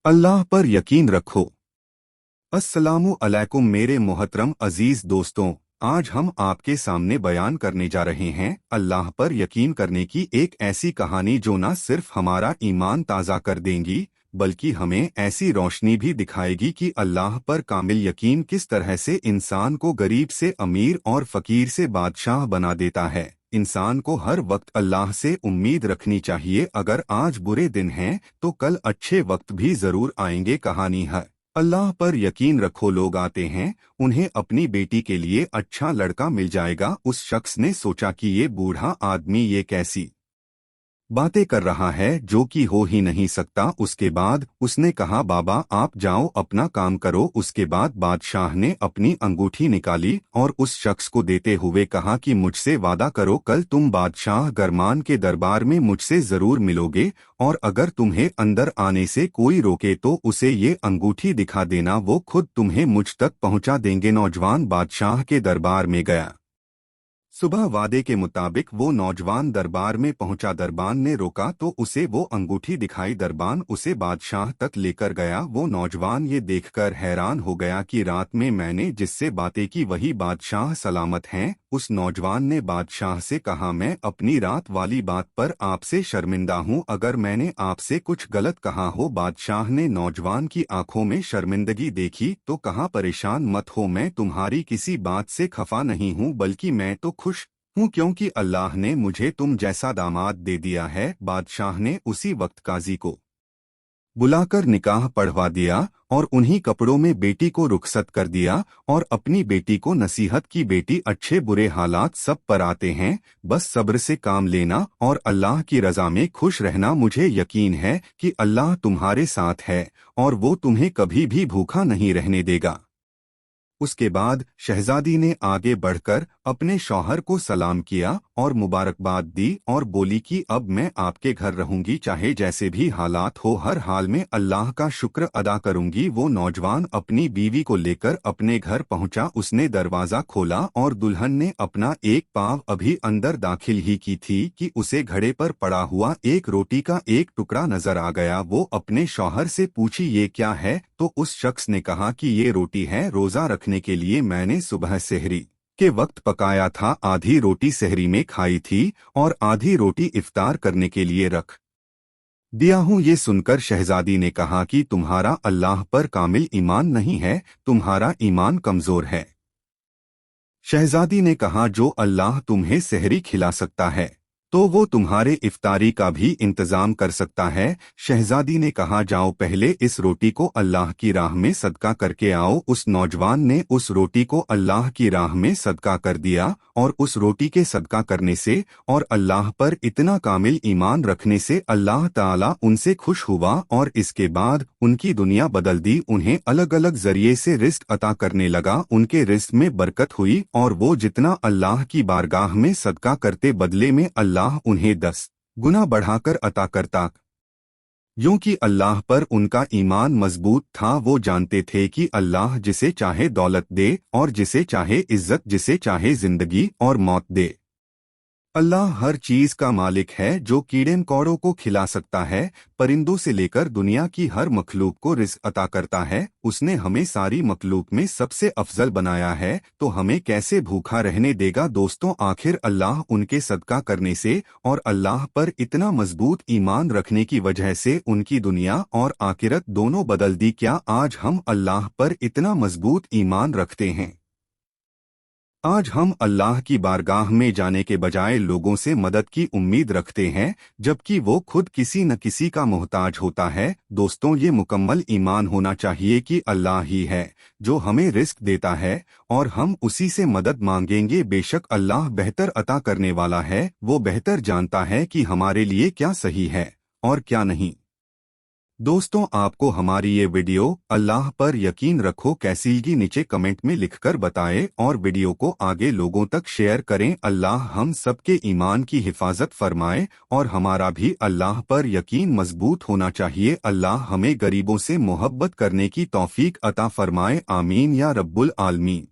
अल्लाह पर यकीन रखो। अस्सलामु अलैकुम मेरे मोहतरम अजीज दोस्तों, आज हम आपके सामने बयान करने जा रहे हैं अल्लाह पर यकीन करने की एक ऐसी कहानी जो न सिर्फ हमारा ईमान ताज़ा कर देंगी बल्कि हमें ऐसी रोशनी भी दिखाएगी कि अल्लाह पर कामिल यकीन किस तरह से इंसान को गरीब से अमीर और फकीर से बादशाह बना देता है। इंसान को हर वक्त अल्लाह से उम्मीद रखनी चाहिए। अगर आज बुरे दिन हैं तो कल अच्छे वक्त भी जरूर आएंगे। कहानी है अल्लाह पर यकीन रखो। लोग आते हैं, उन्हें अपनी बेटी के लिए अच्छा लड़का मिल जाएगा। उस शख्स ने सोचा कि ये बूढ़ा आदमी ये कैसी बातें कर रहा है जो कि हो ही नहीं सकता। उसके बाद उसने कहा, बाबा आप जाओ अपना काम करो। उसके बाद बादशाह ने अपनी अंगूठी निकाली और उस शख्स को देते हुए कहा कि मुझसे वादा करो कल तुम बादशाह गरमान के दरबार में मुझसे जरूर मिलोगे, और अगर तुम्हें अंदर आने से कोई रोके तो उसे ये अंगूठी दिखा देना, वो खुद तुम्हें मुझ तक पहुंचा देंगे। नौजवान बादशाह के दरबार में गया। सुबह वादे के मुताबिक वो नौजवान दरबार में पहुंचा। दरबान ने रोका तो उसे वो अंगूठी दिखाई। दरबान उसे बादशाह तक लेकर गया। वो नौजवान ये देखकर हैरान हो गया कि रात में मैंने जिससे बातें की वही बादशाह सलामत हैं। उस नौजवान ने बादशाह से कहा, मैं अपनी रात वाली बात पर आपसे शर्मिंदा हूँ, अगर मैंने आपसे कुछ गलत कहा हो। बादशाह ने नौजवान की आंखों में शर्मिंदगी देखी तो कहा, परेशान मत हो, मैं तुम्हारी किसी बात से खफा नहीं हूँ बल्कि मैं तो खुश हूँ क्योंकि अल्लाह ने मुझे तुम जैसा दामाद दे दिया है। बादशाह ने उसी वक्त काजी को बुलाकर निकाह पढ़वा दिया और उन्हीं कपड़ों में बेटी को रुखसत कर दिया और अपनी बेटी को नसीहत की, बेटी अच्छे बुरे हालात सब पर आते हैं, बस सब्र से काम लेना और अल्लाह की रजा में खुश रहना। मुझे यकीन है कि अल्लाह तुम्हारे साथ है और वो तुम्हें कभी भी भूखा नहीं रहने देगा। उसके बाद शहजादी ने आगे बढ़कर अपने शौहर को सलाम किया और मुबारकबाद दी और बोली कि अब मैं आपके घर रहूंगी, चाहे जैसे भी हालात हो, हर हाल में अल्लाह का शुक्र अदा करूंगी। वो नौजवान अपनी बीवी को लेकर अपने घर पहुंचा। उसने दरवाजा खोला और दुल्हन ने अपना एक पाँव अभी अंदर दाखिल ही की थी कि उसे घड़े पर पड़ा हुआ एक रोटी का एक टुकड़ा नजर आ गया। वो अपने शौहर से पूछी, ये क्या है? तो उस शख्स ने कहा कि ये रोटी है, रोजा रखने के लिए मैंने सुबह सेहरी के वक्त पकाया था। आधी रोटी सेहरी में खाई थी और आधी रोटी इफ्तार करने के लिए रख दिया हूँ। ये सुनकर शहजादी ने कहा कि तुम्हारा अल्लाह पर कामिल ईमान नहीं है, तुम्हारा ईमान कमजोर है। शहजादी ने कहा, जो अल्लाह तुम्हें सेहरी खिला सकता है तो वो तुम्हारे इफ्तारी का भी इंतजाम कर सकता है। शहजादी ने कहा, जाओ पहले इस रोटी को अल्लाह की राह में सदका करके आओ। उस नौजवान ने उस रोटी को अल्लाह की राह में सदका कर दिया और उस रोटी के सदका करने से और अल्लाह पर इतना कामिल ईमान रखने से अल्लाह ताला उनसे खुश हुआ और इसके बाद उनकी दुनिया बदल दी। उन्हें अलग अलग जरिए से रिस्क अता करने लगा। उनके रिस्क में बरकत हुई और वो जितना अल्लाह की बारगाह में सदका करते बदले में अल्लाह उन्हें 10 गुना बढ़ाकर अता करता। यूं कि अल्लाह पर उनका ईमान मजबूत था। वो जानते थे कि अल्लाह जिसे चाहे दौलत दे और जिसे चाहे इज्जत, जिसे चाहे जिंदगी और मौत दे। अल्लाह हर चीज का मालिक है, जो कीड़े मकोड़ों को खिला सकता है, परिंदों से लेकर दुनिया की हर मखलूक को रिज़्क़ अता करता है। उसने हमें सारी मखलूक में सबसे अफजल बनाया है, तो हमें कैसे भूखा रहने देगा। दोस्तों, आखिर अल्लाह उनके सदका करने से और अल्लाह पर इतना मजबूत ईमान रखने की वजह से उनकी दुनिया और आखिरत दोनों बदल दी। क्या आज हम अल्लाह पर इतना मजबूत ईमान रखते हैं? आज हम अल्लाह की बारगाह में जाने के बजाय लोगों से मदद की उम्मीद रखते हैं, जबकि वो खुद किसी न किसी का मोहताज होता है। दोस्तों, ये मुकम्मल ईमान होना चाहिए कि अल्लाह ही है जो हमें रिस्क देता है और हम उसी से मदद मांगेंगे। बेशक अल्लाह बेहतर अता करने वाला है, वो बेहतर जानता है कि हमारे लिए क्या सही है और क्या नहीं। दोस्तों, आपको हमारी ये वीडियो अल्लाह पर यकीन रखो कैसी लगी नीचे कमेंट में लिखकर बताएं और वीडियो को आगे लोगों तक शेयर करें। अल्लाह हम सबके ईमान की हिफाजत फरमाए और हमारा भी अल्लाह पर यकीन मजबूत होना चाहिए। अल्लाह हमें गरीबों से मोहब्बत करने की तौफीक अता फरमाए। आमीन या रब्बुल आलमीन।